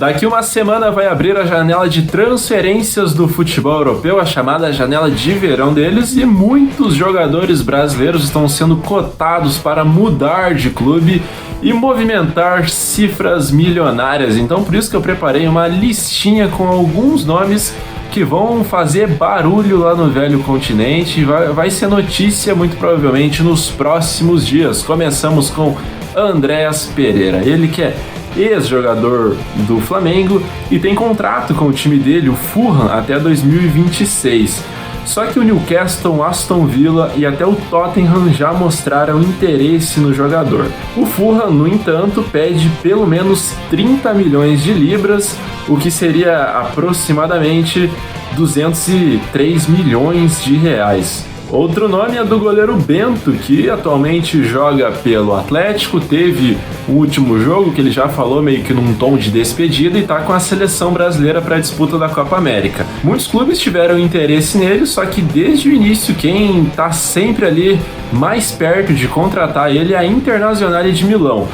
Daqui uma semana vai abrir a janela de transferências do futebol europeu, a chamada janela de verão deles, e muitos jogadores brasileiros estão sendo cotados para mudar de clube e movimentar cifras milionárias. Então por isso que eu preparei uma listinha com alguns nomes que vão fazer barulho lá no velho continente. Vai ser notícia muito provavelmente nos próximos dias. Começamos com Andréas Pereira, ele que é ex-jogador do Flamengo e tem contrato com o time dele, o Fulham, até 2026. Só que o Newcastle, o Aston Villa e até o Tottenham já mostraram interesse no jogador. O Fulham, no entanto, pede pelo menos 30 milhões de libras, o que seria aproximadamente 203 milhões de reais. Outro nome é do goleiro Bento, que atualmente joga pelo Atlético, teve o último jogo que ele já falou meio que num tom de despedida e tá com a seleção brasileira para a disputa da Copa América. Muitos clubes tiveram interesse nele, só que desde o início quem tá sempre ali mais perto de contratar ele é a Internazionale de Milão.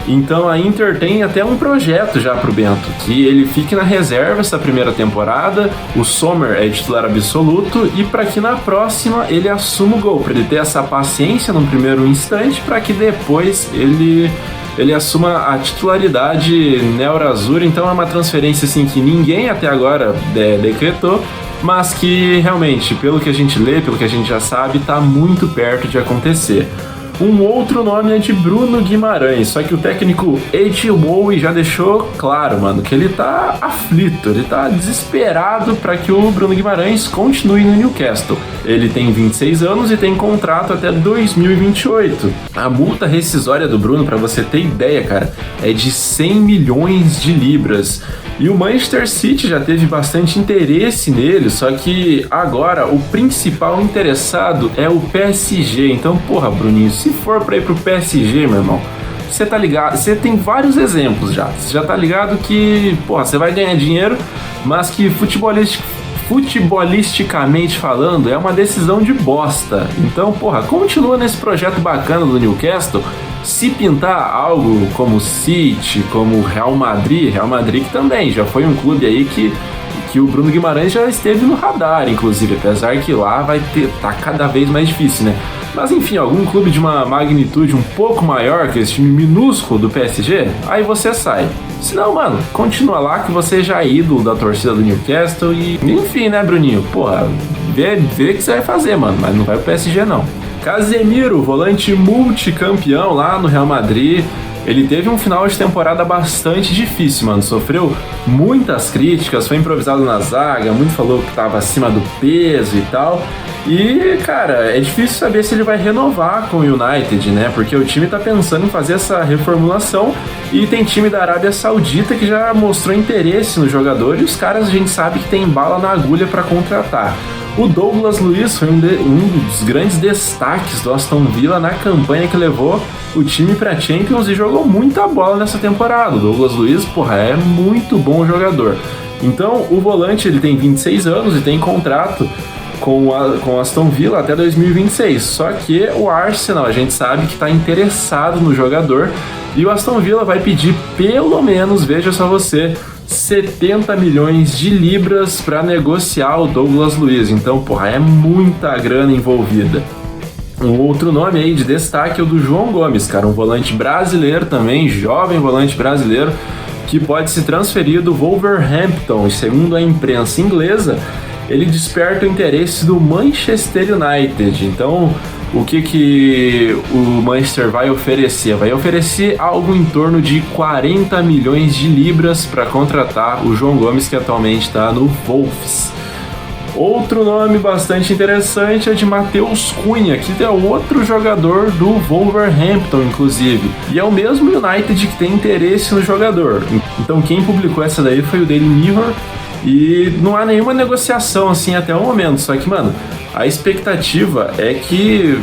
Então a Inter tem até um projeto já pro Bento, que ele fique na reserva essa primeira temporada, o Sommer é titular absoluto e para que na próxima ele assuma o gol, para ele ter essa paciência num primeiro instante, para que depois ele assuma a titularidade Nerazzurra. Então é uma transferência assim que ninguém até agora decretou, mas que realmente, pelo que a gente lê, pelo que a gente já sabe, tá muito perto de acontecer. Um outro nome é de Bruno Guimarães, só que o técnico Eddie Howe já deixou claro, mano, que ele tá aflito, ele tá desesperado para que o Bruno Guimarães continue no Newcastle. Ele tem 26 anos e tem contrato até 2028. A multa rescisória do Bruno, para você ter ideia, cara, é de 100 milhões de libras. E o Manchester City já teve bastante interesse nele, só que agora o principal interessado é o PSG. Então, porra, Bruninho, se for pra ir pro PSG, meu irmão, você tá ligado, você tem vários exemplos já. Você já tá ligado que, porra, você vai ganhar dinheiro, mas que futebolisticamente falando, é uma decisão de bosta. Então, porra, continua nesse projeto bacana do Newcastle. Se pintar algo como City, como Real Madrid que também já foi um clube aí que o Bruno Guimarães já esteve no radar, inclusive, apesar que lá tá cada vez mais difícil, né? Mas enfim, algum clube de uma magnitude um pouco maior que esse time minúsculo do PSG, aí você sai. Se não, mano, continua lá que você já é ídolo da torcida do Newcastle e... Enfim, né, Bruninho? Porra, vê o que você vai fazer, mano, mas não vai pro PSG, não. Casemiro, volante multicampeão lá no Real Madrid, ele teve um final de temporada bastante difícil, mano, sofreu muitas críticas, foi improvisado na zaga, muito falou que tava acima do peso e tal, e, cara, é difícil saber se ele vai renovar com o United, né, porque o time tá pensando em fazer essa reformulação e tem time da Arábia Saudita que já mostrou interesse no jogador e os caras a gente sabe que tem bala na agulha para contratar. O Douglas Luiz foi um dos grandes destaques do Aston Villa na campanha que levou o time para Champions e jogou muita bola nessa temporada. O Douglas Luiz, porra, é muito bom jogador. Então, o volante, ele tem 26 anos e tem contrato com o Aston Villa até 2026. Só que o Arsenal, a gente sabe que está interessado no jogador e o Aston Villa vai pedir pelo menos, veja só você, 70 milhões de libras para negociar o Douglas Luiz. Então, porra, é muita grana envolvida. Um outro nome aí de destaque é o do João Gomes, cara, um volante brasileiro também, jovem volante brasileiro, que pode se transferir do Wolverhampton. E segundo a imprensa inglesa, ele desperta o interesse do Manchester United. Então, o que o Manchester vai oferecer? Vai oferecer algo em torno de 40 milhões de libras para contratar o João Gomes, que atualmente está no Wolves. Outro nome bastante interessante é de Matheus Cunha, que é outro jogador do Wolverhampton, inclusive. E é o mesmo United que tem interesse no jogador. Então quem publicou essa daí foi o Daily Mirror. E não há nenhuma negociação assim até o momento. Só que, mano, a expectativa é que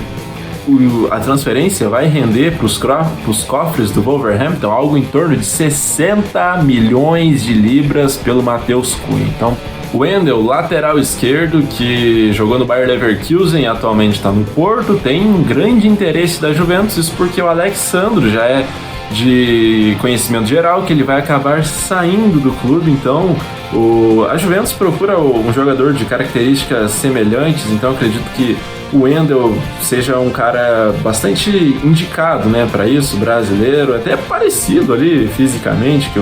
a transferência vai render para os cofres do Wolverhampton algo em torno de 60 milhões de libras pelo Matheus Cunha. Então, o Wendel, lateral esquerdo, que jogou no Bayer Leverkusen e atualmente está no Porto, tem um grande interesse da Juventus, isso porque o Alex Sandro já é de conhecimento geral que ele vai acabar saindo do clube, então a Juventus procura um jogador de características semelhantes, então acredito que o Wendel seja um cara bastante indicado, né, para isso, brasileiro, até parecido ali fisicamente que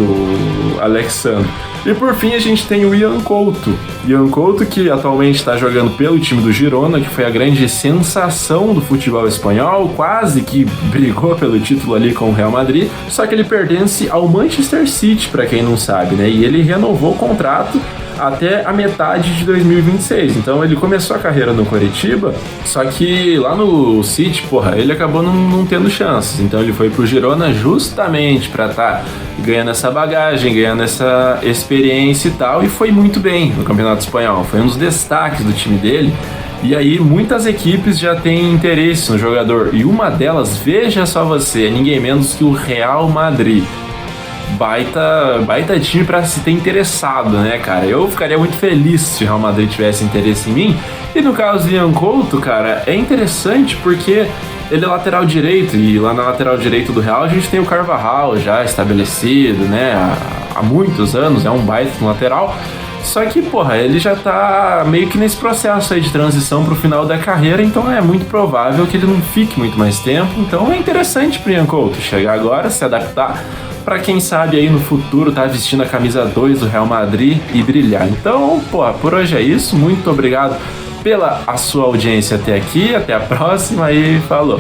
o Alexandre. E por fim a gente tem o Ian Couto. Ian Couto, que atualmente está jogando pelo time do Girona, que foi a grande sensação do futebol espanhol, quase que brigou pelo título ali com o Real Madrid, só que ele pertence ao Manchester City, para quem não sabe, né? E ele renovou o contrato até a metade de 2026. Então ele começou a carreira no Coritiba, só que lá no City, porra, ele acabou não tendo chances. Então ele foi pro Girona justamente para estar ganhando essa bagagem, ganhando essa experiência e tal, e foi muito bem no Campeonato Espanhol. Foi um dos destaques do time dele. E aí muitas equipes já têm interesse no jogador, e uma delas, veja só você, é ninguém menos que o Real Madrid. Baita time pra se ter interessado, né, cara? Eu ficaria muito feliz se o Real Madrid tivesse interesse em mim. E no caso do Ian Couto, cara, é interessante porque ele é lateral direito, e lá na lateral direito do Real a gente tem o Carvajal já estabelecido, né, há muitos anos, é um baita no lateral. Só que, porra, ele já tá meio que nesse processo aí de transição pro final da carreira, então é muito provável que ele não fique muito mais tempo. Então é interessante pro Ian Couto chegar agora, se adaptar, pra quem sabe aí no futuro tá vestindo a camisa 2 do Real Madrid e brilhar. Então, porra, por hoje é isso. Muito obrigado pela sua audiência até aqui. Até a próxima e falou!